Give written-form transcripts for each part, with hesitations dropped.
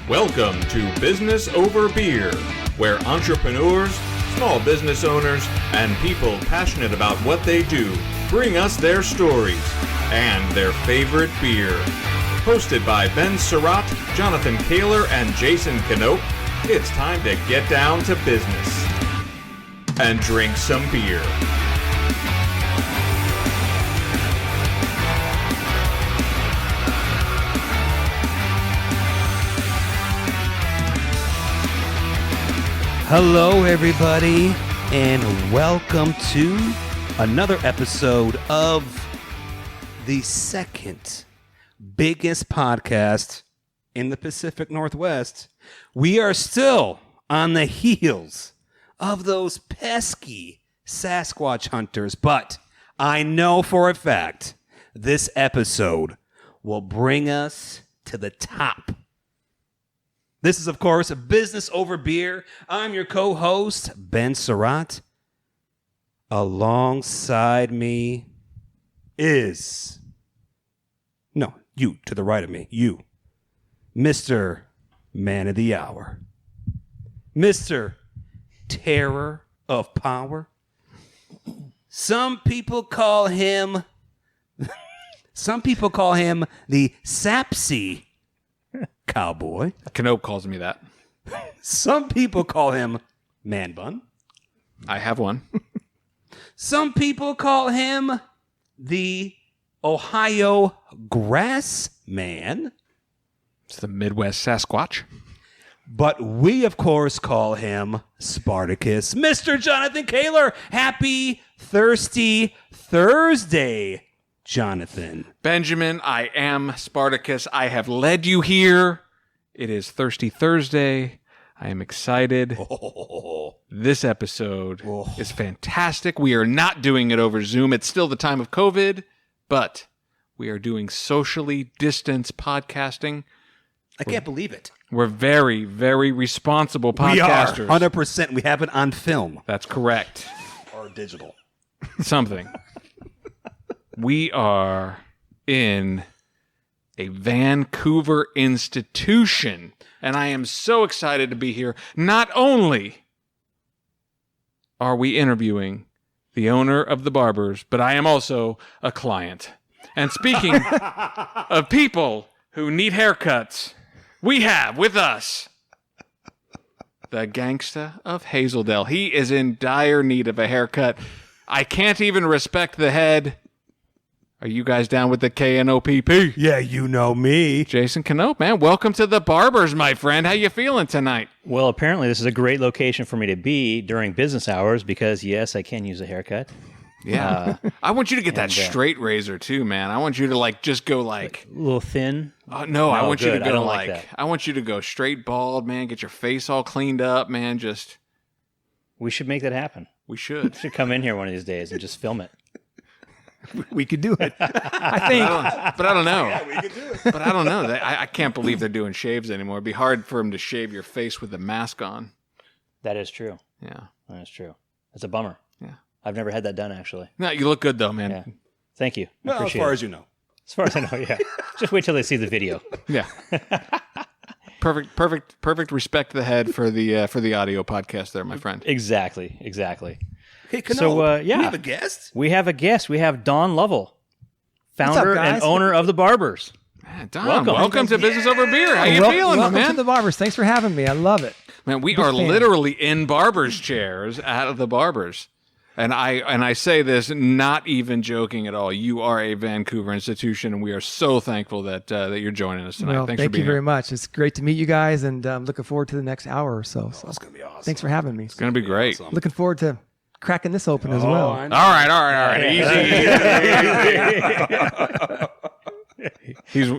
Welcome to Business Over Beer, where entrepreneurs, small business owners, and people passionate about what they do bring us their stories and their favorite beer. Hosted by Ben Surratt, Jonathan Kaler, and Jason Knope, it's time to get down to business and drink some beer. Hello, everybody, and welcome to another episode of the second biggest podcast in the Pacific Northwest. We are still on the heels of those pesky Sasquatch hunters, but I know for a fact this episode will bring us to the top. This is, of course, Business Over Beer. I'm your co-host, Ben Surratt. Alongside me is... No, you, to the right of me. You. Mr. Man of the Hour. Mr. Terror of Power. Some people call him... the Sapsy Cowboy. Knope calls me that. Some people call him Man Bun. I have one. Some people call him the Ohio Grass Man. It's the Midwest Sasquatch. But we, of course, call him Spartacus. Mr. Jonathan Kaler, happy Thirsty Thursday, Jonathan. Benjamin, I am Spartacus. I have led you here. It is Thirsty Thursday. I am excited. This episode is fantastic. We are not doing it over Zoom. It's still the time of COVID, but we are doing socially distanced podcasting. I can't believe it. We're very, very responsible podcasters. We are, 100%. We have it on film. That's correct. Or digital. Something. We are in a Vancouver institution, and I am so excited to be here. Not only are we interviewing the owner of the Barbers, but I am also a client. And speaking of people who need haircuts, we have with us the gangsta of Hazeldale. He is in dire need of a haircut. I can't even respect the head. Are you guys down with the KNOPP? Yeah, you know me. Jason Knope, man, welcome to the Barbers, my friend. How you feeling tonight? Well, apparently this is a great location for me to be during business hours because, yes, I can use a haircut. Yeah. I want you to get that straight razor, too, man. I want you to, just go, A little thin? No, I want you to go, I don't like that. I want you to go straight bald, man. Get your face all cleaned up, man. We should make that happen. We should. We should come in here one of these days and just film it. We could do it. I think. But I don't know. Yeah, we could do it. But I don't know. I can't believe they're doing shaves anymore. It'd be hard for them to shave your face with the mask on. That is true. Yeah. That is true. That's a bummer. Yeah. I've never had that done, actually. No, you look good, though, man. Yeah. Thank you. Well, as far as you know. As far as I know, yeah. Just wait till they see the video. Yeah. Perfect respect to the head for the audio podcast there, my friend. Exactly. Hey, Knope, So, we have a guest? We have a guest. We have Don Lovell, founder and owner of the Barbers. Man, Don, welcome to Business Over Beer. How you feeling, welcome man? to the Barbers. Thanks for having me. I love it. Man, we are literally in Barbers chairs out of the Barbers. And I say this not even joking at all. You are a Vancouver institution, and we are so thankful that you're joining us tonight. Well, Thanks thank for being you very here. much. It's great to meet you guys, and I'm looking forward to the next hour or so. That's going to be awesome. Thanks for having me. It's going to be great. Awesome. Looking forward to cracking this open as well. All right. Easy.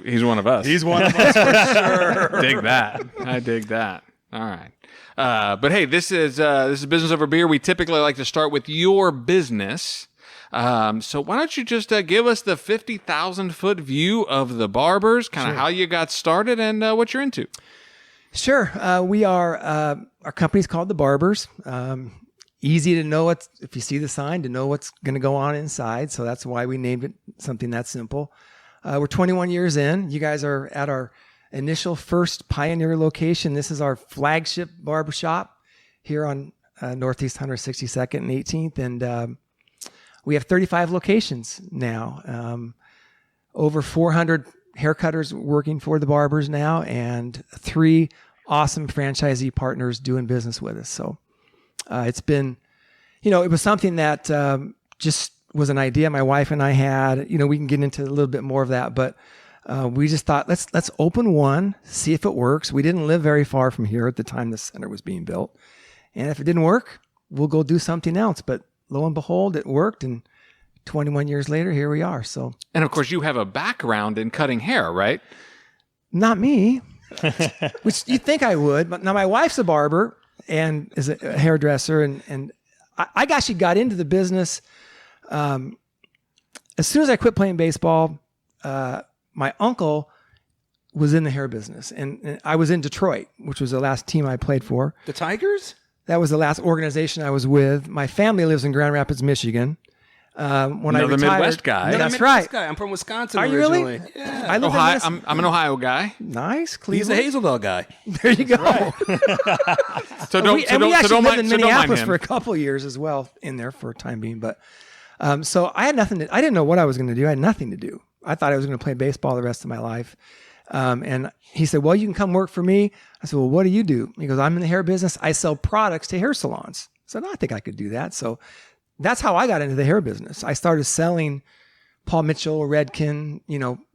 He's one of us. He's one of us for sure. Dig that. I dig that. All right. But hey, this is Business Over Beer. We typically like to start with your business. So why don't you just give us the 50,000-foot view of the Barbers, kind of how you got started and what you're into. Sure. We are, our company's called the Barbers. Easy to know if you see the sign, to know what's going to go on inside. So that's why we named it something that simple. We're 21 years in. You guys are at our initial first pioneer location. This is our flagship barber shop here on Northeast 162nd and 18th. And we have 35 locations now. Over 400 haircutters working for the Barbers now, and 3 awesome franchisee partners doing business with us. So it's been, it was something that just was an idea my wife and I had. We can get into a little bit more of that, but we just thought, let's open one, see if it works. We didn't live very far from here at the time the center was being built. And if it didn't work, we'll go do something else. But lo and behold, it worked. And 21 years later, here we are. So, And of course, you have a background in cutting hair, right? not me, which you'd think I would. But now my wife's a barber and is a hairdresser. And I actually got into the business as soon as I quit playing baseball. My uncle was in the hair business, and I was in Detroit, which was the last team I played for. The Tigers? That was the last organization I was with. My family lives in Grand Rapids, Michigan. When I Another retired, Midwest guy. That's Midwest right. Guy. I'm from Wisconsin Are you originally. really? Yeah. I live Ohio, in I'm an Ohio guy. nice, He's Cleveland. the Hazel Dog guy. There you go. So don't, we so don't, actually so don't lived mind, in so don't mind Minneapolis him. for a couple of years as well in there for a time being. But so I had nothing. I didn't know what I was going to do. I had nothing to do. I thought I was going to play baseball the rest of my life. And he said, well, you can come work for me. I said, well, what do you do? He goes, I'm in the hair business. I sell products to hair salons. I said, I think I could do that. So that's how I got into the hair business. I started selling Paul Mitchell, Redken,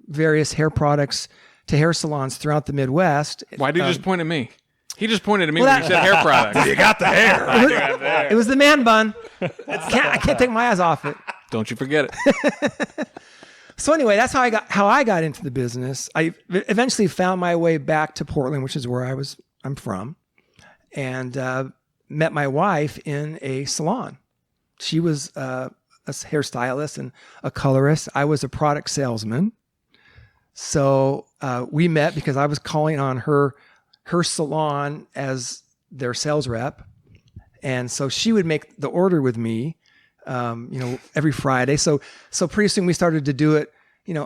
various hair products to hair salons throughout the Midwest. Why did you just point at me? He just pointed at me Well, when he said hair products. You got the hair. It was the man bun. I can't take my eyes off it. Don't you forget it. So anyway, that's how I got into the business. I eventually found my way back to Portland, which is where I'm from, and met my wife in a salon. She was a hairstylist and a colorist. I was a product salesman. So we met because I was calling on her salon as their sales rep, and so she would make the order with me. Every Friday. So pretty soon we started to do it,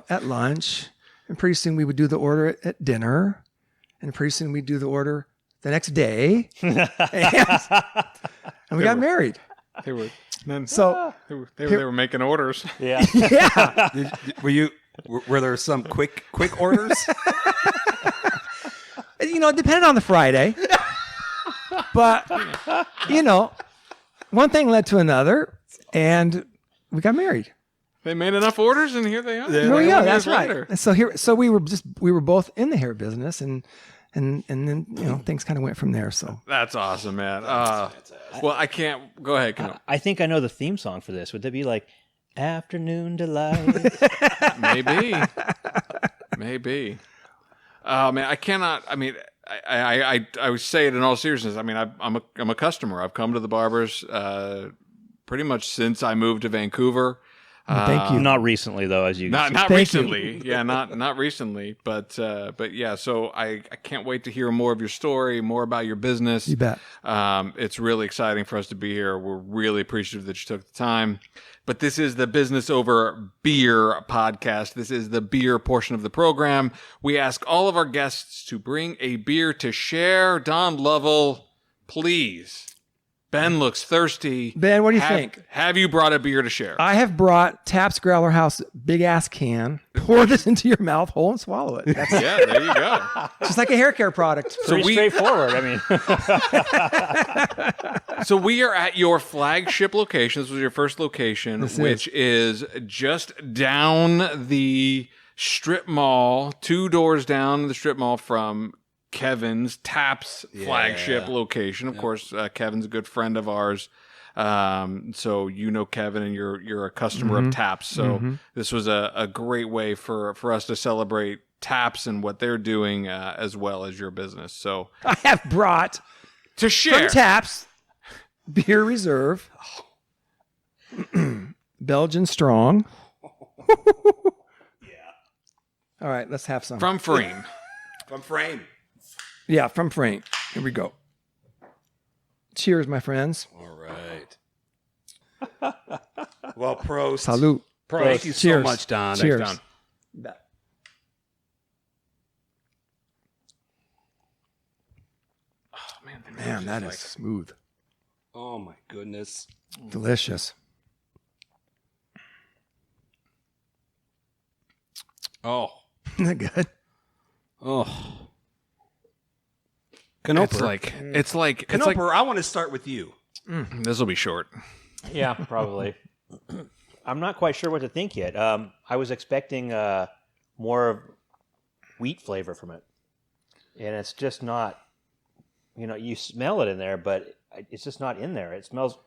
at lunch, and pretty soon we would do the order at dinner, and pretty soon we'd do the order the next day, and we got married. They were, then, So they were making orders. Yeah. yeah, Were there some quick orders? it depended on the Friday, but one thing led to another, and we got married. They made enough orders, and here they are. There we go. 21 That's years right. later. And so we were both in the hair business, and then things kind of went from there. So That's awesome, man. Well, I can't. Go ahead. I think I know the theme song for this. Would that be like Afternoon Delight? Maybe. Man, I cannot. I mean, I would say it in all seriousness. I mean, I'm a customer. I've come to the Barbers pretty much since I moved to Vancouver. thank you. Not recently, though, as you Not Thank recently. Yeah, not recently. But yeah, so I can't wait to hear more of your story, more about your business. You bet. It's really exciting for us to be here. We're really appreciative that you took the time. But this is the Business Over Beer podcast. This is the beer portion of the program. We ask all of our guests to bring a beer to share. Don Lovell, please. Ben looks thirsty. Ben, what do you think? Have you brought a beer to share? I have brought Taps Growler House big ass can. Pour this into your mouth hole and swallow it. That's Yeah, there you go. just like a hair care product. Pretty straightforward. I mean, So we are at your flagship location. This was your first location, which is just down the strip mall, 2 doors down the strip mall from Kevin's Taps flagship location. Of course, Kevin's a good friend of ours. So Kevin, and you're a customer of Taps. So this was a great way for us to celebrate Taps and what they're doing as well as your business. So I have brought to share. from Taps Beer Reserve Belgian Strong. All right, let's have some. From Frame. From Frame. Yeah, from Frank. Here we go. Cheers, my friends. All right. Well, Prost. Salute. Thank you so Cheers. much, Don. Cheers. Don. Bet. Man, that is smooth. Oh my goodness. Delicious. Oh. Isn't that good? Oh. It's like Canoper, I want to start with you. this will be short. Yeah, probably. I'm not quite sure what to think yet. I was expecting more wheat flavor from it, and it's just not. You know, you smell it in there, but it's just not in there. It smells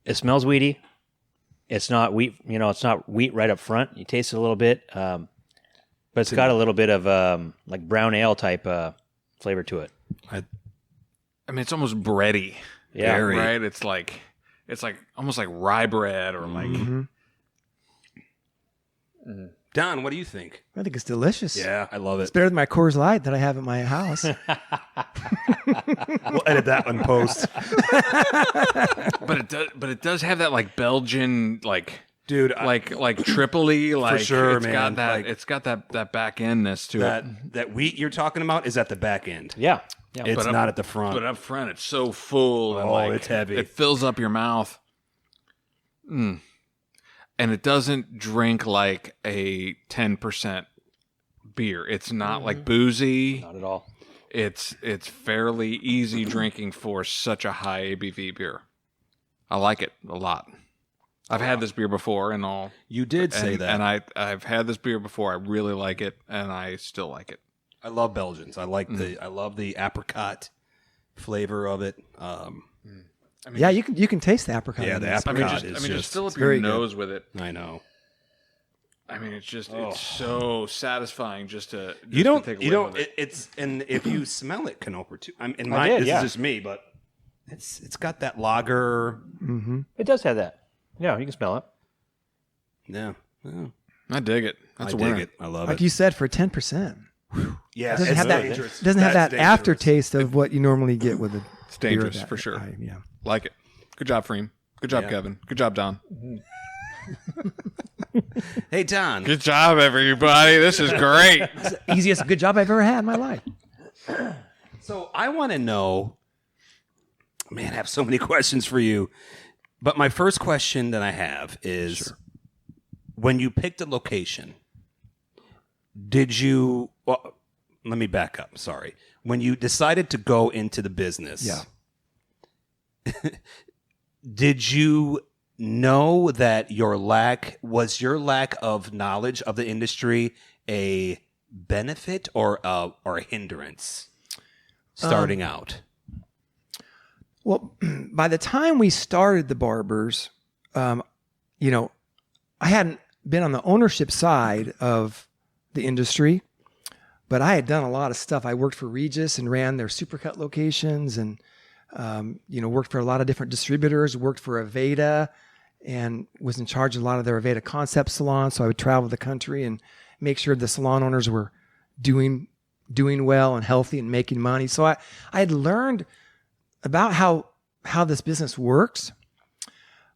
wheaty. It's not wheat. You know, it's not wheat right up front. You taste it a little bit, but it's got a little bit of like brown ale type flavor to it. I mean, it's almost bready. Yeah, right. It's like almost like rye bread or like. Don, what do you think? I think it's delicious. Yeah, I love It's it. better than my Coors Light that I have at my house. We'll edit that one post. But it does have that like Belgian like. Dude, like Tripoli, like sure, it's man. got that. Like, it's got that back endness to it. that wheat you're talking about is at the back end. Yeah. It's not at the front. But up front, it's so full and Oh, like it's heavy. It fills up your mouth. And it doesn't drink like a 10% beer. It's not like boozy. Not at all. It's fairly easy drinking for such a high ABV beer. I like it a lot. I've had this beer before and all. You did say that. And I've had this beer before. I really like it, and I still like it. I love Belgians. I like I love the apricot flavor of it. I mean, Yeah, you can taste the apricot. Yeah, in the this. apricot. just fill up it's your very good. nose with it. I know. I mean, it's so satisfying just to You don't. take a You whiff don't. of it. It's and if you smell it, Canoper too. I mean, did, this yeah. is just me, but it's got that lager. It does have that. Yeah, you can smell it. Yeah. Yeah. I dig it. That's I a winner. dig it. I love Like it. you said, for 10%. Yeah, It doesn't it's have that. dangerous. Doesn't have That's that dangerous. aftertaste of what you normally get with a. It's dangerous beer that- for sure. Yeah. Like it. Good job, Freem. Good job, Yeah. Kevin. Good job, Don. Hey, Don. Good job, everybody. This is great. Easiest good job I've ever had in my life. So I want to know, man, I have so many questions for you. But my first question that I have is, when you picked a location, did you, well, let me back up, sorry. When you decided to go into the business, did you know that your lack of knowledge of the industry a benefit or a hindrance starting out? Well, by the time we started the Barbers, I hadn't been on the ownership side of the industry, but I had done a lot of stuff. I worked for Regis and ran their Supercut locations and, worked for a lot of different distributors, worked for Aveda and was in charge of a lot of their Aveda concept salons. So I would travel the country and make sure the salon owners were doing well and healthy and making money. So I had learned about how this business works,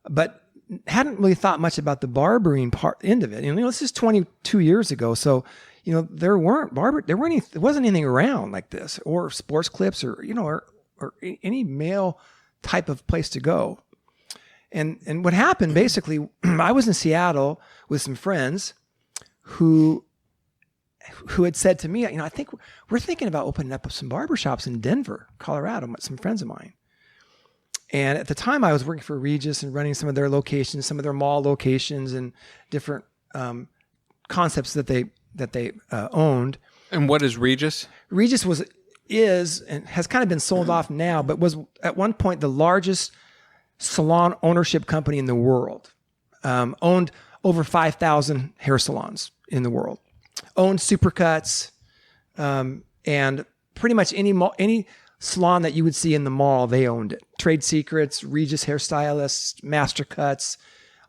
but hadn't really thought much about the barbering end of it. And this is 22 years ago, so there wasn't anything around like this, or sports clips, or any male type of place to go. And what happened basically, I was in Seattle with some friends who had said to me, I think we're thinking about opening up some barbershops in Denver, Colorado, some friends of mine. And at the time I was working for Regis and running some of their locations, some of their mall locations and different concepts that they owned. And what is Regis? Regis is and has kind of been sold off now, but was at one point the largest salon ownership company in the world. Owned over 5,000 hair salons in the world. Owned Supercuts, and pretty much any salon that you would see in the mall, they owned it. Trade Secrets, Regis Hairstylists, Master Cuts,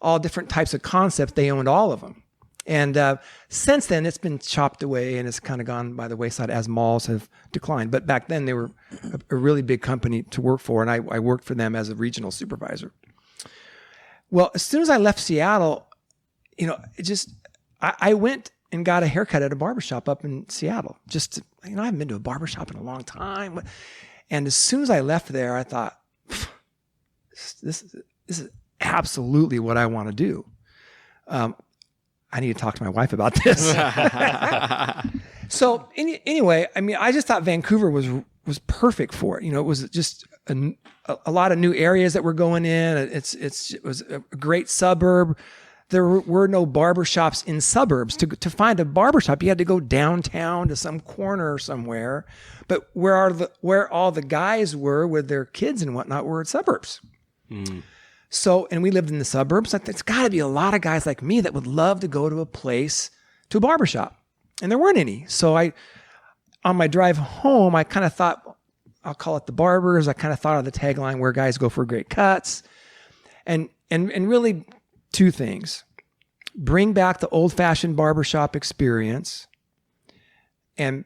all different types of concepts. They owned all of them. And since then, it's been chopped away and it's kind of gone by the wayside as malls have declined. But back then, they were a really big company to work for, and I worked for them as a regional supervisor. Well, as soon as I left Seattle, I went and got a haircut at a barbershop up in Seattle. Just, I haven't been to a barbershop in a long time. And as soon as I left there, I thought, this is absolutely what I want to do. I need to talk to my wife about this. So anyway, I mean, I just thought Vancouver was perfect for it. It was just a lot of new areas that were going in. It was a great suburb. There were no barber shops in suburbs. To find a barber shop, you had to go downtown to some corner somewhere. But where all the guys were with their kids and whatnot were in suburbs. Mm. So, and we lived in the suburbs. It's got to be a lot of guys like me that would love to go to a barber shop. And there weren't any. So on my drive home, I kind of thought, I'll call it the Barbers. I kind of thought of the tagline where guys go for great cuts. And really two things: bring back the old-fashioned barbershop experience and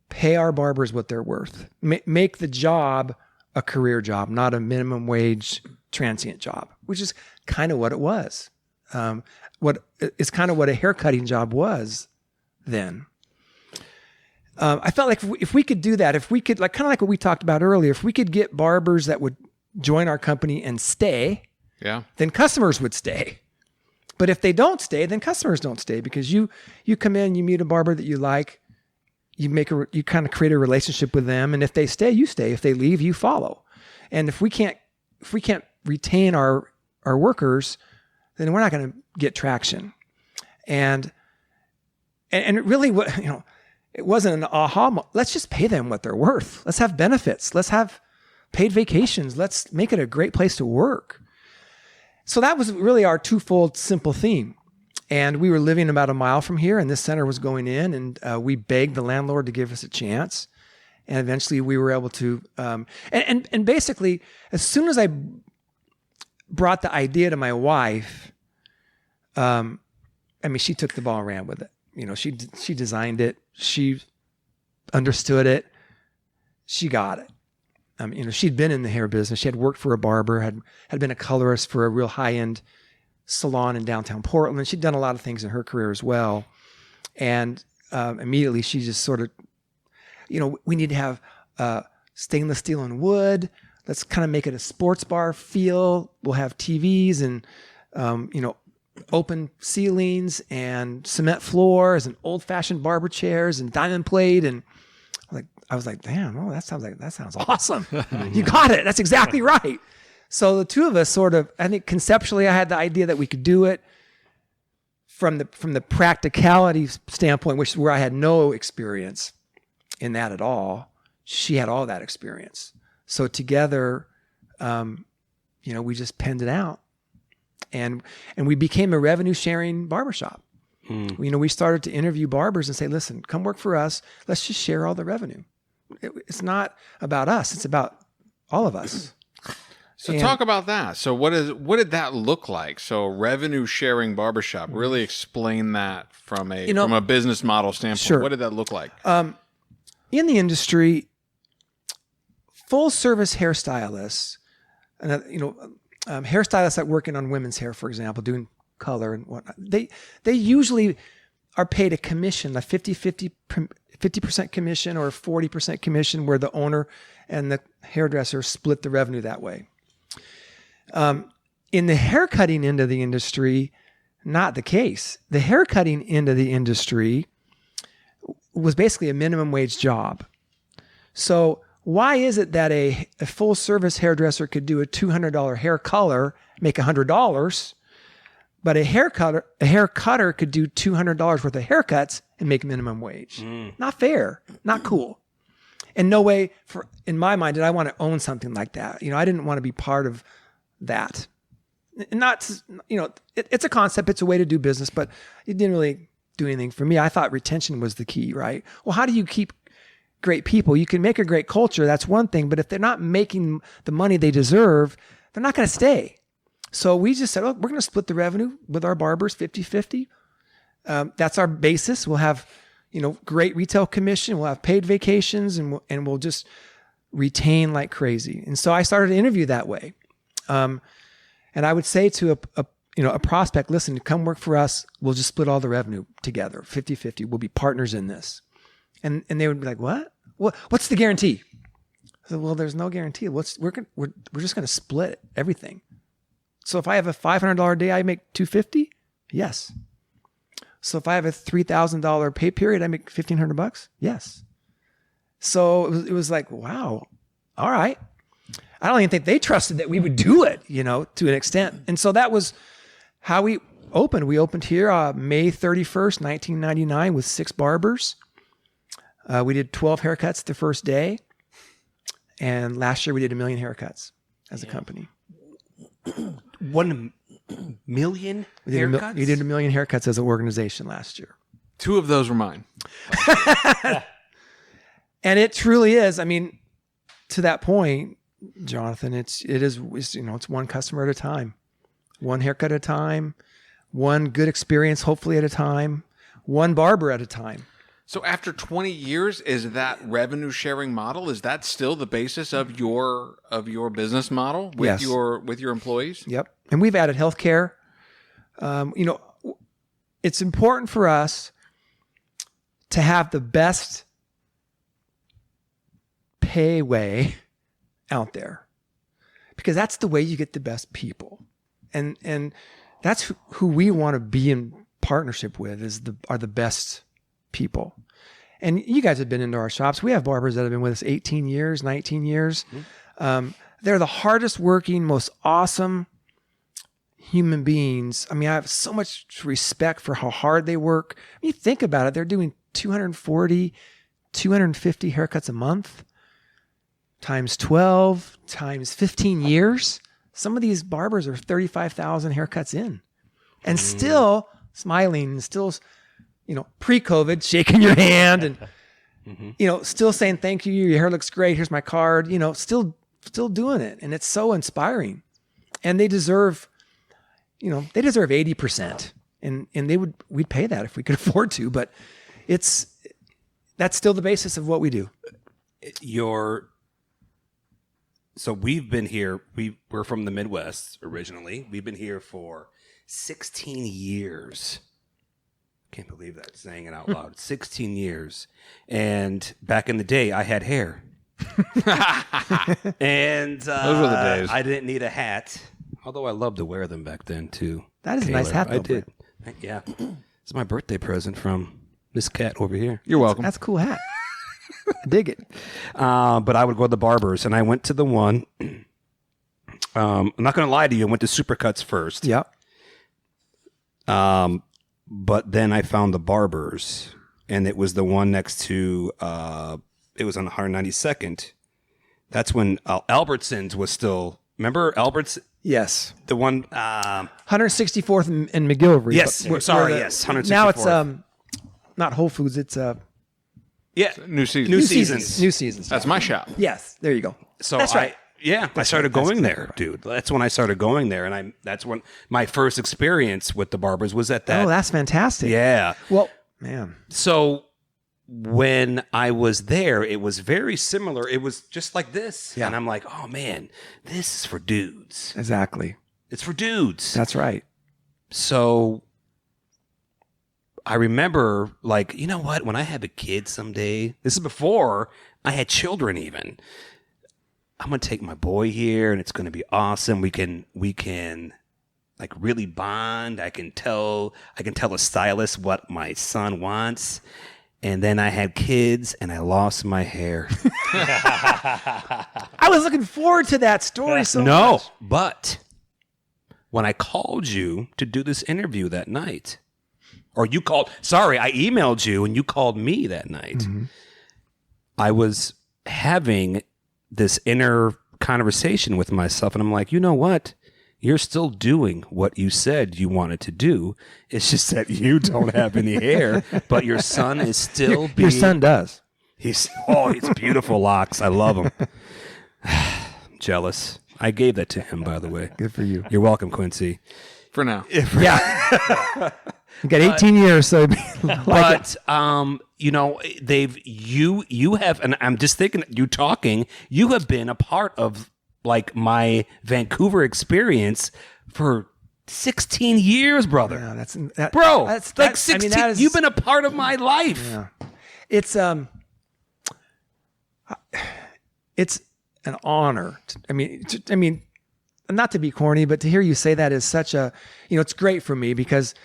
pay our barbers what they're worth. Make the job a career job, not a minimum wage transient job, which is kind of what it was. It's kind of what a haircutting job was then. I felt like if we could do that, if we could, like kind of like what we talked about earlier, if we could get barbers that would join our company and stay, then customers would stay. But if they don't stay, then customers don't stay, because you come in, you meet a barber that you like, you kind of create a relationship with them, and if they stay, you stay. If they leave, you follow. And if we can't retain our workers, then we're not going to get traction. And it really, it wasn't an aha. Let's just pay them what they're worth. Let's have benefits. Let's have paid vacations. Let's make it a great place to work. So that was really our twofold simple theme. And we were living about a mile from here, and this center was going in, and we begged the landlord to give us a chance. And eventually we were able to, and basically, as soon as I brought the idea to my wife, she took the ball and ran with it. She designed it. She understood it. She got it. She'd been in the hair business. She had worked for a barber, had been a colorist for a real high-end salon in downtown Portland. She'd done a lot of things in her career as well. And immediately she just sort of, we need to have stainless steel and wood. Let's kind of make it a sports bar feel. We'll have TVs and, open ceilings and cement floors and old-fashioned barber chairs and diamond plate. And I was like, damn, that sounds awesome. You got it. That's exactly right. So the two of us I think conceptually, I had the idea that we could do it from the practicality standpoint, which is where I had no experience in that at all. She had all that experience. So together, we just penned it out, and we became a revenue sharing barbershop. We started to interview barbers and say, listen, come work for us. Let's just share all the revenue. It's not about us. It's about all of us. So talk about that. So what did that look like? So revenue sharing barbershop, really explain that from a business model standpoint. Sure. What did that look like? In the industry, full service hairstylists, hairstylists that working on women's hair, for example, doing color and whatnot, they usually are paid a commission, a 50% commission or 40% commission, where the owner and the hairdresser split the revenue that way. In the haircutting end of the industry, not the case. The haircutting end of the industry was basically a minimum wage job. So why is it that a full service hairdresser could do a $200 hair color, make $100, but a hair cutter could do $200 worth of haircuts and make minimum wage? Not fair, not cool. And no way, in my mind, did I want to own something like that. I didn't want to be part of that. Not, it's a concept, it's a way to do business, but it didn't really do anything for me. I thought retention was the key, right? Well, how do you keep great people? You can make a great culture, that's one thing, but if they're not making the money they deserve, they're not going to stay. So we just said, we're going to split the revenue with our barbers 50-50. That's our basis. We'll have, great retail commission. We'll have paid vacations, and we'll just retain like crazy. And so I started to interview that way. And I would say to a prospect, listen, come work for us. We'll just split all the revenue together, 50-50. We'll be partners in this. And they would be like, what? What's the guarantee? I said, well, there's no guarantee. We're just going to split everything. So if I have a $500 day, I make $250. Yes. So if I have a $3,000 pay period, I make $1,500. Yes. So it was like, wow. All right. I don't even think they trusted that we would do it, to an extent. And so that was how we opened. We opened here May 31st, 1999 with 6 barbers. We did 12 haircuts the first day. And last year we did 1 million haircuts as a company. 1 million haircuts? We did 1 million haircuts as an organization last year. 2 of those were mine. And it truly is. I mean, to that point, Jonathan, it's one customer at a time, one haircut at a time, one good experience, hopefully at a time, one barber at a time. So after 20 years, is that revenue sharing model, is that still the basis of your business model with Yes. your employees? Yep. And we've added healthcare. It's important for us to have the best pay way out there, because that's the way you get the best people. And that's who we want to be in partnership with are the best people. And you guys have been into our shops. We have barbers that have been with us 18 years, 19 years. They're the hardest working, most awesome human beings. I mean, I have so much respect for how hard they work. When you think about it, they're doing 240, 250 haircuts a month times 12 times 15 years. Some of these barbers are 35,000 haircuts in and still smiling, and still, pre-COVID, shaking your hand and, still saying, thank you. Your hair looks great. Here's my card, still doing it. And it's so inspiring, and they deserve 80%, and we'd pay that if we could afford to, but that's still the basis of what we do. So we've been here. We're from the Midwest originally. We've been here for 16 years. Can't believe that, saying it out loud. 16 years. And back in the day, I had hair. And those were the days. I didn't need a hat, although I loved to wear them back then too. That is a nice hat, though, I did. Yeah. It's my birthday present from this cat over here. You're welcome. That's a cool hat. I dig it. But I would go to the barbers, and I went to the one. I'm not going to lie to you. I went to Supercuts first. Yep. But then I found the Barbers, and it was the one next to, it was on 192nd. That's when Albertsons was still, remember Alberts? Yes. The one, 164th and McGillivray. yes, sorry, yes, 164th. Now it's not Whole Foods. It's yeah, New season. New Seasons. New Seasons. That's my shop. Yes, there you go. So That's right. I started going there, dude. That's when I started going there, and that's when my first experience with the Barbers was at that. Oh, that's fantastic. Yeah. Well, man. So when I was there, it was very similar. It was just like this. Yeah. And I'm like, oh man, this is for dudes. Exactly. It's for dudes. That's right. So I remember, like, you know what? When I have a kid someday, this is before I had children even, I'm going to take my boy here and it's going to be awesome. We can like really bond. I can tell a stylist what my son wants. And then I had kids and I lost my hair. I was looking forward to that story so much. But when I called you to do this interview that night, or I emailed you and you called me that night. Mm-hmm. I was having this inner conversation with myself, and I'm like, you know what? You're still doing what you said you wanted to do. It's just that you don't have any hair, but your son is still being... Your son does. He's beautiful locks. I love him. Jealous. I gave that to him, by the way. Good for you. You're welcome, Quincy. For now. Yeah. You got 18 years, so but you know, you have, and I'm just thinking, you have been a part of like my Vancouver experience for 16 years, brother. Yeah, that's Bro, That's like that, 16. that is, You've been a part of my life. Yeah. It's an honor. I mean, not to be corny, but to hear you say that is such a, it's great for me because,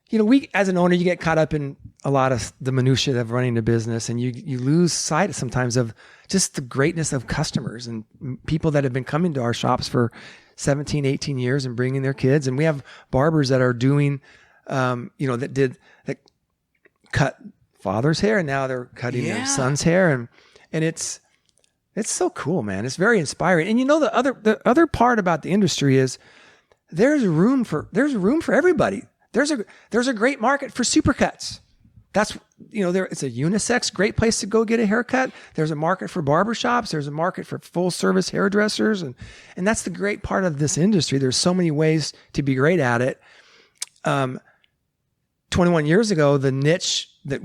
we as an owner, you get caught up in a lot of the minutia of running a business, and you lose sight sometimes of just the greatness of customers and people that have been coming to our shops for 17, 18 years and bringing their kids. And we have barbers that are doing, that cut father's hair, and now they're cutting their son's hair, and it's so cool, man. It's very inspiring. And the other part about the industry is there's room for everybody. There's a great market for supercuts. That's it's a unisex, great place to go get a haircut. There's a market for barber shops. There's a market for full service hairdressers, and that's the great part of this industry. There's so many ways to be great at it. 21 years ago, the niche that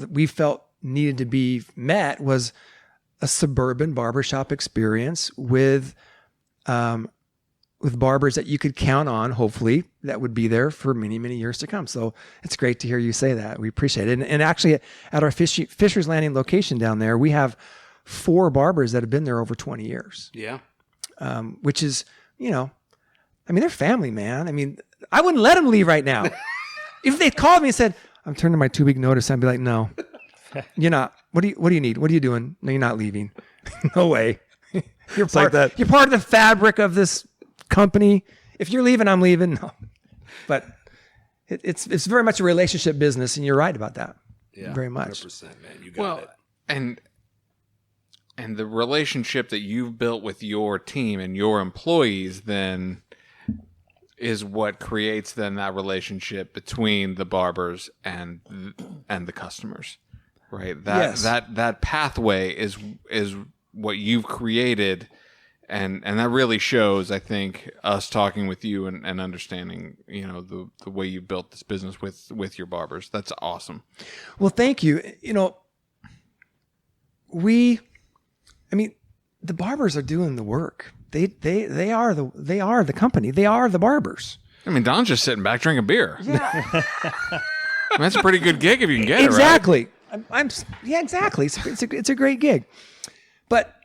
we felt needed to be met was a suburban barbershop experience with barbers that you could count on, hopefully, that would be there for many, many years to come. So it's great to hear you say that. We appreciate it. And actually, at our Fisher's Landing location down there, we have 4 barbers that have been there over 20 years. Yeah. Which is, they're family, man. I mean, I wouldn't let them leave right now. If they called me and said, I'm turning my 2-week notice, I'd be like, no, you're not. What do you need? What are you doing? No, you're not leaving. No way. You're part of the fabric of this company. If you're leaving, I'm leaving. No, but it's very much a relationship business, and you're right about that. Yeah, very much. 100%, man. You got it. And the relationship that you've built with your team and your employees then is what creates then that relationship between the barbers and the customers, right? That pathway is what you've created. And that really shows, I think, us talking with you and understanding, the way you built this business with your barbers. That's awesome. Well, thank you. The barbers are doing the work. They are the company. They are the barbers. Don's just sitting back drinking beer. Yeah. That's a pretty good gig if you can get exactly. it, right? Exactly. It's a great gig. But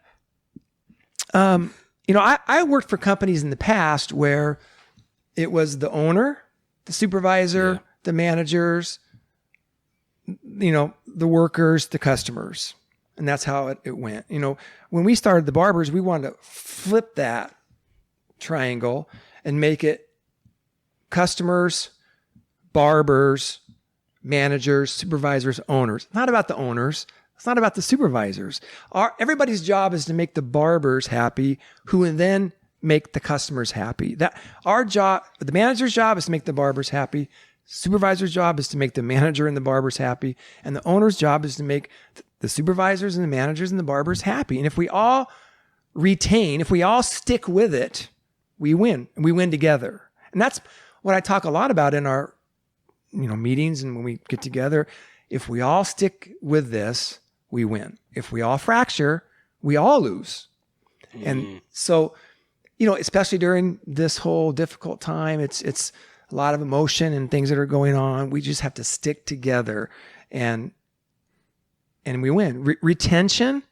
I worked for companies in the past where it was the owner, the supervisor, the managers, the workers, the customers. And that's how it went. When we started the Barbers, we wanted to flip that triangle and make it customers, barbers, managers, supervisors, owners. It's not about the owners. It's not about the supervisors. Everybody's job is to make the barbers happy, who would then make the customers happy. The manager's job is to make the barbers happy. Supervisor's job is to make the manager and the barbers happy. And the owner's job is to make the supervisors and the managers and the barbers happy. And if we all stick with it, we win. And we win together. And that's what I talk a lot about in our meetings and when we get together. If we all stick with this, we win. If we all fracture, we all lose. And so, especially during this whole difficult time, it's a lot of emotion and things that are going on. We just have to stick together and we win. Retention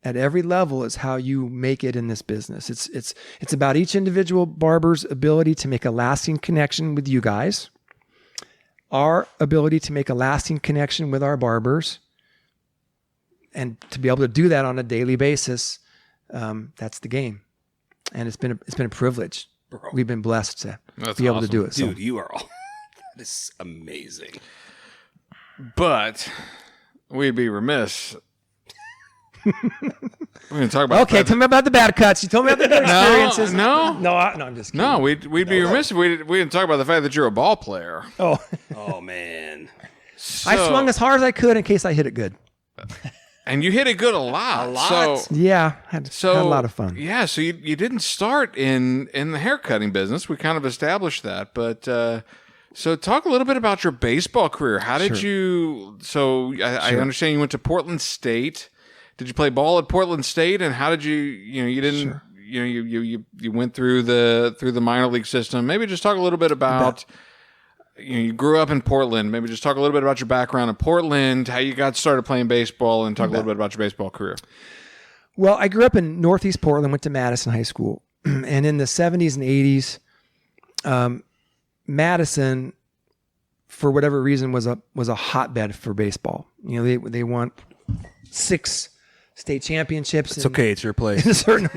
at every level is how you make it in this business. It's about each individual barber's ability to make a lasting connection with you guys, our ability to make a lasting connection with our barbers, and to be able to do that on a daily basis. That's the game, and it's been a privilege. Bro. We've been blessed to be able to do it. Dude, you are all that is amazing. But we'd be remiss. We're going to talk about. Okay, tell me about the bad cuts. You told me about the good experiences. No, I'm just kidding. No, we'd be remiss if we didn't talk about the fact that you're a ball player. Oh man. So, I swung as hard as I could in case I hit it good. And you hit it good a lot. So, yeah, had a lot of fun. Yeah, so you didn't start in the haircutting business. We kind of established that, but so talk a little bit about your baseball career. How did you? So I understand you went to Portland State. Did you play ball at Portland State? And how did you? You you went through the minor league system. Maybe just talk a little bit about you grew up in Portland. Maybe just talk a little bit about your background in Portland, how you got started playing baseball, and talk a little bit about your baseball career. Well, I grew up in Northeast Portland, went to Madison High School. And in the 70s and 80s, Madison, for whatever reason, was a hotbed for baseball. They won 6 state championships. It's okay. It's your place. In a certain,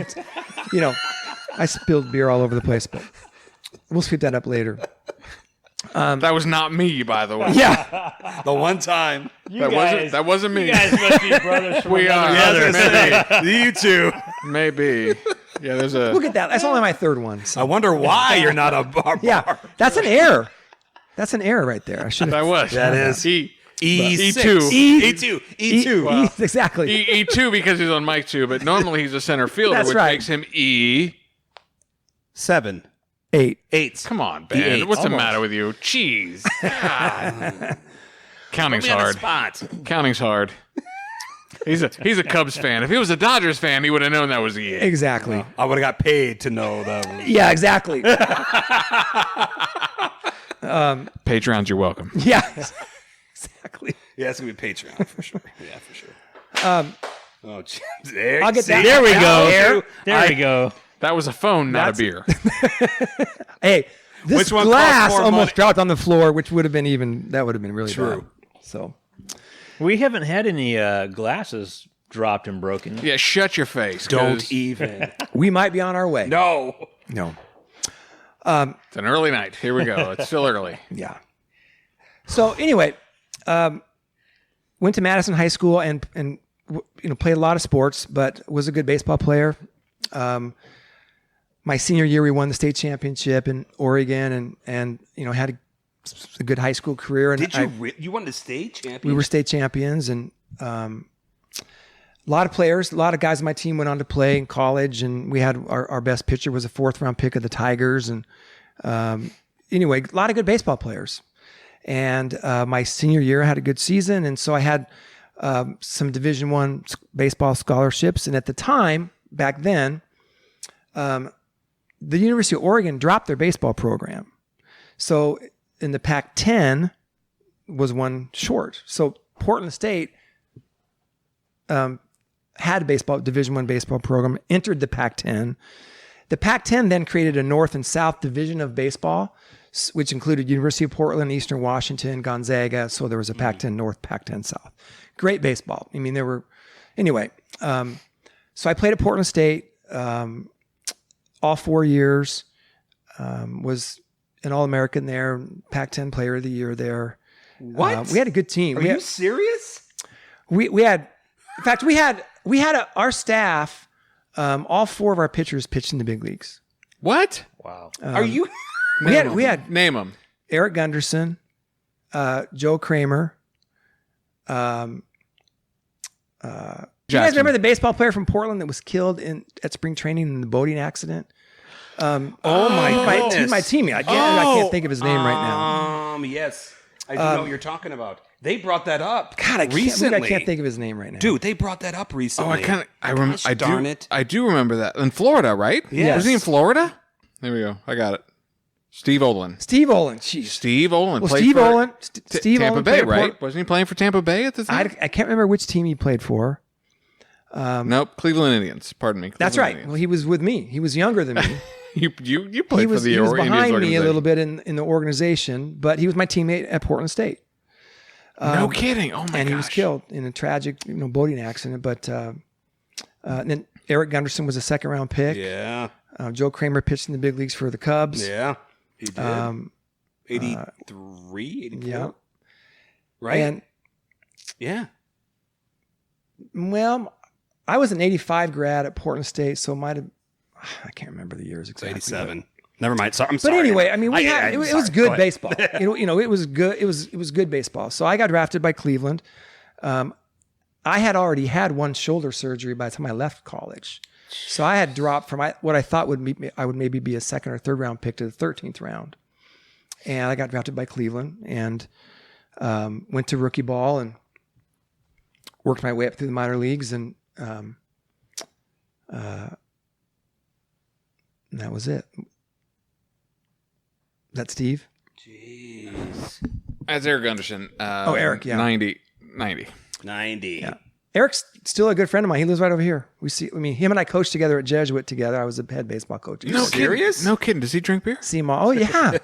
I spilled beer all over the place, but we'll sweep that up later. That was not me, by the way. Yeah, The one time. That wasn't me. You guys must be brothers from We are. another mother. Maybe. You two. Maybe. Yeah, there's a. look at that. That's only my third one. So. I wonder why you're not a barber. Yeah, that's an error. That's an error right there. I should have. That was. That is. E. E2. E2. E2. Exactly. E2 because he's on mic 2, but normally he's a center fielder, That's which right. makes him E. 7. 8. 8. Come on, Ben. E8. What's the Almost. matter with you? Jeez. God. Counting's Put me on the hard. spot. Counting's hard. He's a Cubs fan. If he was a Dodgers fan, he would have known that was E8. Exactly. I would have got paid to know that. Yeah, exactly. Patreons, you're welcome. Yeah, exactly. Yeah, it's going to be Patreon for sure. Yeah, for sure. Oh, geez. I'll get that. There we go. There. There we go. That was a phone, not a beer. Hey, this Which one glass costs more almost money? dropped on the floor, which would have been really True. bad. So We haven't had any glasses dropped and broken. Yeah, shut your face. 'cause Don't even. we might be on our way. No. No. It's an early night. Here we go. It's still early. Yeah. So anyway, went to Madison High School and played a lot of sports, but was a good baseball player. My senior year, we won the state championship in Oregon, and had a good high school career. And Did you won the state championship? we were state champions, and a lot of players, a lot of guys on my team went on to play in college, and we had our best pitcher was a 4th round pick of the Tigers, and anyway, a lot of good baseball players. And my senior year, I had a good season, and so I had some Division I baseball scholarships. And at the time, back then, the University of Oregon dropped their baseball program. So in the Pac-10 was one short. So Portland State had a Division I baseball program, entered the Pac-10. The Pac-10 then created a North and South division of baseball, which included University of Portland, Eastern Washington, Gonzaga. So there was a Pac-10 North, Pac-10 South. Great baseball. I mean, anyway. So I played at Portland State all 4 years. Was an All-American there, Pac-10 Player of the Year there. What? We had a good team. Are you serious? We had, in fact, our staff. All 4 of our pitchers pitched in the big leagues. What? Wow. Are you? We had Name them. Eric Gunderson, Joe Kramer. You guys remember the baseball player from Portland that was killed at spring training in the boating accident? Oh my goodness. My team. I can't think of his name right now. Yes. I do know what you're talking about. They brought that up. God, I recently. can't think of his name right now. Dude, they brought that up recently. Darn it. I do remember that. In Florida, right? Yes. Was he in Florida? There we go. I got it. Steve Olin. Steve Olin. Jeez. Steve Olin. Well, played Steve for Olin. Steve Tampa Olin Bay, played for right? Wasn't he playing for Tampa Bay at the time? I can't remember which team he played for. Nope. Cleveland Indians. Pardon me. That's Cleveland right. Indians. Well, he was with me. He was younger than me. You played he for was the behind Indians me a organization. little bit in the organization, but he was my teammate at Portland State. No kidding. Oh my gosh. And he was killed in a tragic, boating accident. But and then Eric Gunderson was a 2nd round pick. Yeah. Joe Kramer pitched in the big leagues for the Cubs. Yeah. He did. 83, 84. Yeah. Right? And yeah. well, I was an 85 grad at Portland State, so I can't remember the years It's exactly. 87. Never mind. Sorry. I'm But sorry. anyway, I mean, it was sorry. good Go ahead. baseball. It was good. It was good baseball. So I got drafted by Cleveland. I had already had one shoulder surgery by the time I left college, so I had dropped from what I thought would maybe be a 2nd or 3rd round pick to the 13th round, and I got drafted by Cleveland and went to rookie ball and worked my way up through the minor leagues and And that was it. That Steve? Jeez. That's Eric Gunderson. Eric, yeah. 90. 90. Yeah. Eric's still a good friend of mine. He lives right over here. Him and I coached together at Jesuit together. I was a head baseball coach. No serious? No kidding. Does he drink beer? See him all. Oh, yeah.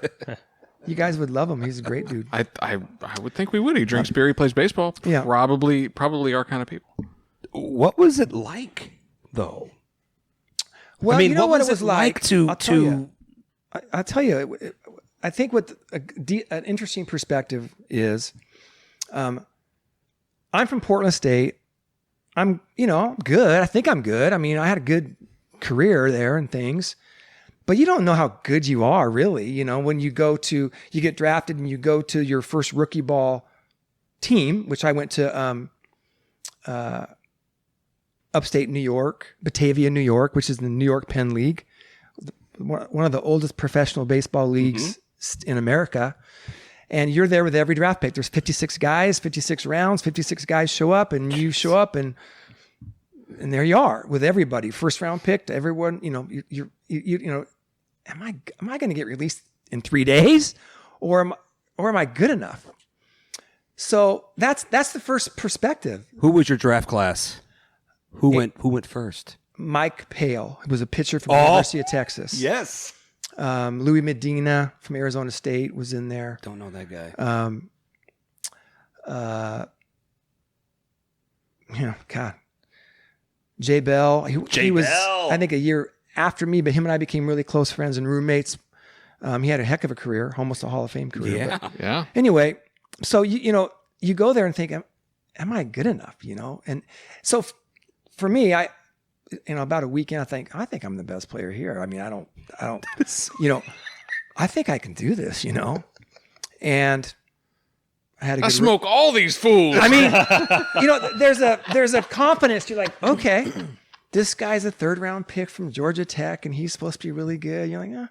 You guys would love him. He's a great dude. I would think we would. He drinks beer. He plays baseball. Yeah. Probably our kind of people. What was it like, though? Well, I mean, you know what it was like to I'll tell you. I think what an interesting perspective is, I'm from Portland State. I'm good. I think I'm good. I mean, I had a good career there and things, but you don't know how good you are really. When you get drafted and you go to your first rookie ball team, which I went to, upstate New York, Batavia, New York, which is the New York Penn League, one of the oldest professional baseball leagues in America. And you're there with every draft pick. There's 56 guys, 56 rounds, 56 guys show up, and you show up, and there you are with everybody. First round pick to everyone. Am I going to get released in 3 days, or am I good enough? So that's the first perspective. Who was your draft class? Who went first? Mike Pale, who was a pitcher from the University of Texas. Yes. Louis Medina from Arizona State was in there. Don't know that guy. God. Jay Bell. He was, I think, a year after me, but him and I became really close friends and roommates. He had a heck of a career, almost a Hall of Fame career. Yeah. But Yeah. anyway, so you go there and think, am I good enough? And so for me, about a weekend, I think I'm the best player here. I mean, I don't, I think I can do this, and I had a good smoke all these fools. I mean, there's a confidence. You're like, okay, this guy's a 3rd round pick from Georgia Tech and he's supposed to be really good. You're like,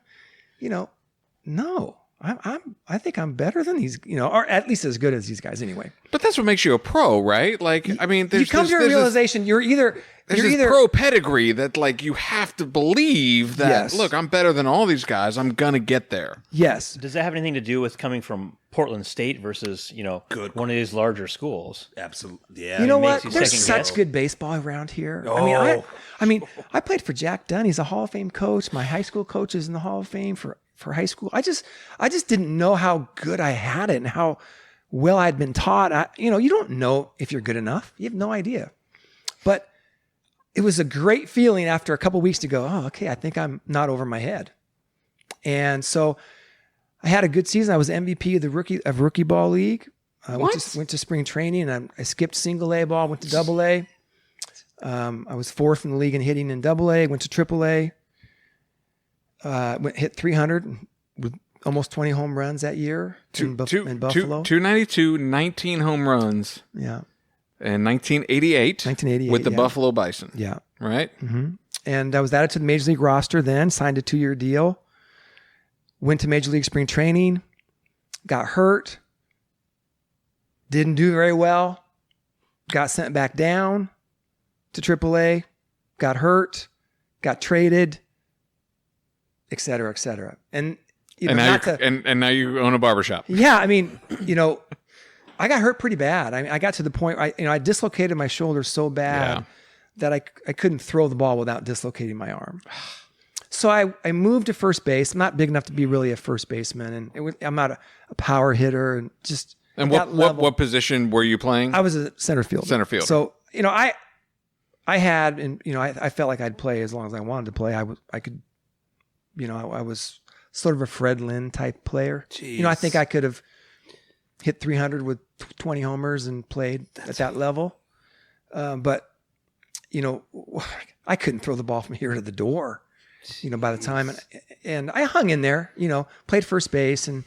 no, I think I'm better than these, or at least as good as these guys anyway. But that's what makes you a pro, right? Like, I mean, You come to a realization you're either pro pedigree that like you have to believe that. Yes. Look, I'm better than all these guys. I'm gonna get there. Yes. Does that have anything to do with coming from Portland State versus one of these larger schools? Absolutely. Yeah. You know makes what? you There's second such guess. good baseball around here. Oh. I played for Jack Dunn. He's a Hall of Fame coach. My high school coach is in the Hall of Fame for high school. I just didn't know how good I had it and how well I'd been taught. You don't know if you're good enough. You have no idea. But it was a great feeling after a couple of weeks to go, oh, okay, I think I'm not over my head. And so I had a good season. I was MVP of rookie ball league. I went to spring training, and I skipped single A ball, went to double A. I was 4th in the league in hitting in double A, went to triple A. Hit 300 with almost 20 home runs that year in Buffalo. 292, 19 home runs. Yeah. In 1988 with the Buffalo Bison. Yeah. Right? Mm-hmm. And I was added to the Major League roster then, signed a 2-year deal, went to Major League spring training, got hurt, didn't do very well, got sent back down to AAA, got hurt, got traded, et cetera, et cetera. And now you own a barber shop. Yeah, I mean, I got hurt pretty bad. I got to the point I dislocated my shoulder so bad that I couldn't throw the ball without dislocating my arm. So I moved to first base. I'm not big enough to be really a first baseman, and I'm not a power hitter, and just. And what position were you playing? I was a center fielder. Center fielder. So I had, and I felt like I'd play as long as I wanted to play. I could, I was sort of a Fred Lynn type player. Jeez. I think I could have hit 300 with 20 homers and played at that level. But, I couldn't throw the ball from here to the door, by the time. And I hung in there, played first base and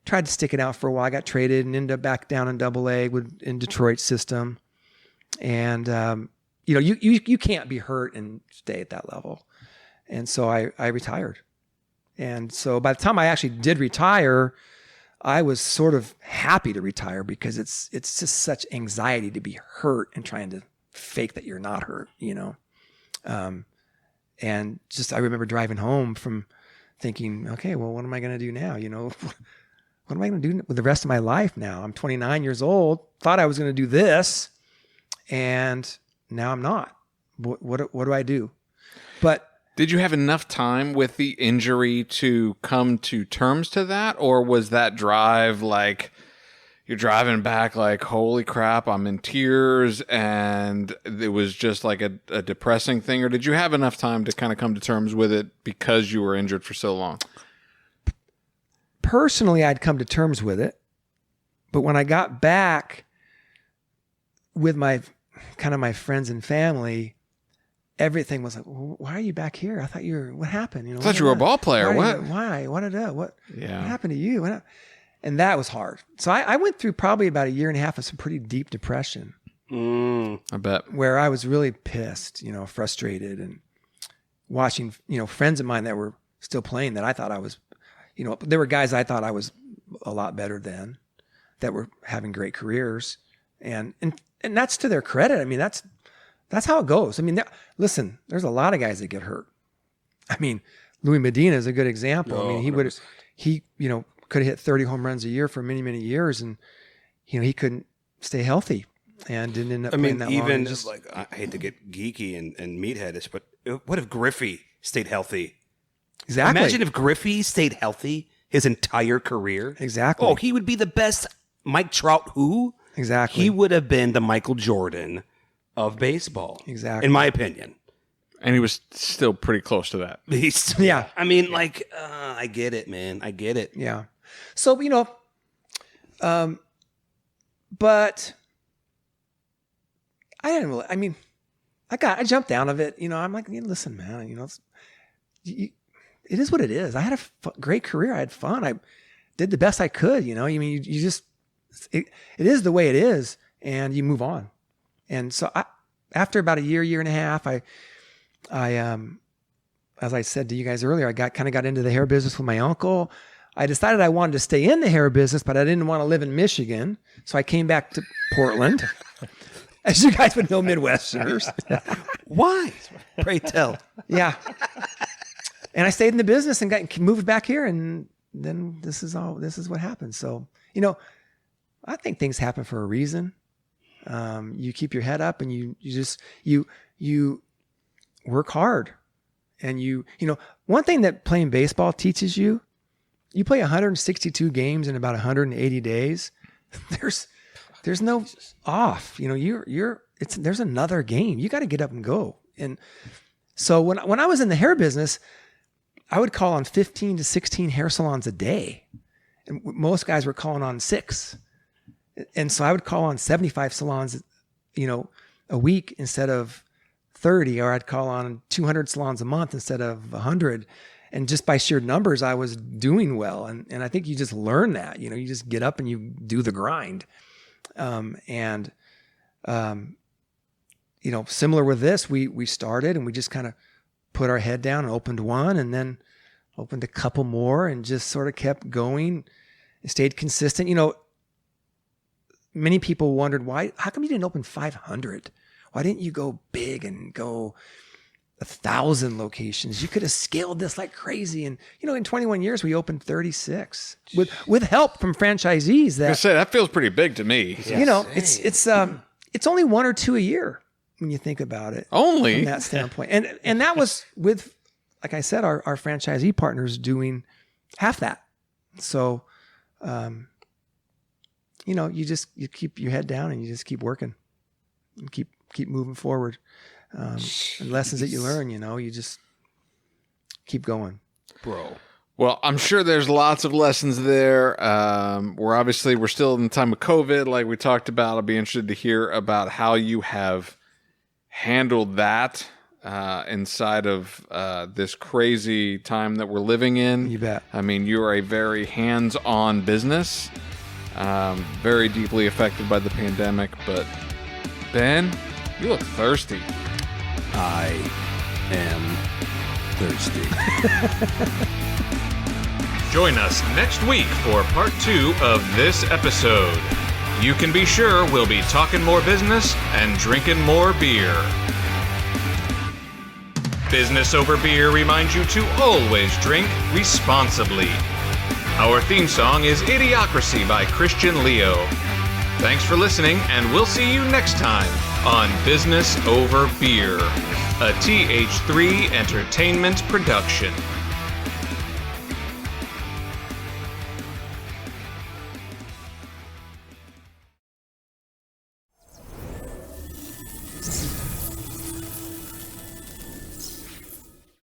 tried to stick it out for a while. I got traded and ended up back down in AA in Detroit system. And, you can't be hurt and stay at that level. And so I retired. And so by the time I actually did retire, I was sort of happy to retire because it's just such anxiety to be hurt and trying to fake that you're not hurt, And just, I remember driving home from thinking, okay, well, what am I going to do now? You know, what am I going to do with the rest of my life now? I'm 29 years old, thought I was going to do this, and now I'm not. What do I do? But did you have enough time with the injury to come to terms to that? Or was that drive like you're driving back like, holy crap, I'm in tears, and it was just like a depressing thing? Or did you have enough time to kind of come to terms with it because you were injured for so long? Personally, I'd come to terms with it. But when I got back with my friends and family, everything was like, why are you back here? I thought what happened? You know, I thought you were a ball player. Why? What happened to you? And that was hard. So I went through probably about a year and a half of some pretty deep depression. I bet. Where I was really pissed, you know, frustrated, and watching, you know, friends of mine that were still playing that I thought I was, you know, there were guys I thought I was a lot better than that were having great careers. And that's to their credit. I mean, that's how it goes. I mean, listen, there's a lot of guys that get hurt. I mean, Louis Medina is a good example. I mean, he you know, could have hit 30 home runs a year for many, many years, and you know, he couldn't stay healthy and didn't end up playing that long. Even just like, I hate to get geeky and meatheadish, but what if Griffey stayed healthy? Exactly. Imagine if Griffey stayed healthy his entire career. Exactly. Oh, he would be the best Mike Trout who? Exactly. He would have been the Michael Jordan of baseball. Exactly. In my opinion. And he was still pretty close to that. Yeah. I mean, like, I get it, man. I get it. Yeah. So, you know, but I didn't really, I mean, I jumped out of it. You know, I'm like, listen, man, you know, it is what it is. I had a great career. I had fun. I did the best I could, you know. I mean, you just, it is the way it is, and you move on. And so after about a year and a half, I as I said to you guys earlier, I got into the hair business with my uncle. I decided I wanted to stay in the hair business, but I didn't want to live in Michigan. So I came back to Portland. As you guys would know, Midwesterners. Why? Pray tell. Yeah. And I stayed in the business and moved back here, and then this is what happened. So, you know, I think things happen for a reason. You keep your head up, and you work hard. And you know, one thing that playing baseball teaches you, you play 162 games in about 180 days. There's no off. You know, there's another game. You got to get up and go. And so when I was in the hair business, I would call on 15 to 16 hair salons a day. And most guys were calling on 6. And so I would call on 75 salons, you know, a week instead of 30, or I'd call on 200 salons a month instead of 100. And just by sheer numbers, I was doing well. And I think you just learn that, you know, you just get up and you do the grind. You know, similar with this, we started and we just kind of put our head down and opened one, and then opened a couple more, and just sort of kept going and stayed consistent. You know, many people wondered how come you didn't open 500? Why didn't you go big and go 1,000 locations? You could have scaled this like crazy. And, you know, in 21 years, we opened 36 with help from franchisees. That feels pretty big to me. You know, it's only 1 or 2 a year when you think about it. Only from that standpoint. And that was with, like I said, our franchisee partners doing half that. So, you know, you keep your head down and you just keep working and keep moving forward. And lessons that you learn, you know, you just keep going. Bro. Well, I'm sure there's lots of lessons there. We're still in the time of COVID, like we talked about. I'll be interested to hear about how you have handled that inside of this crazy time that we're living in. You bet. I mean, you're a very hands-on business, very deeply affected by the pandemic. But Ben, you look thirsty. I am thirsty. Join us next week for part 2 of this episode. You can be sure we'll be talking more business and drinking more beer. Business Over Beer reminds you to always drink responsibly. Our theme song is Idiocracy by Christian Leo. Thanks for listening, and we'll see you next time on Business Over Beer, a TH3 Entertainment production.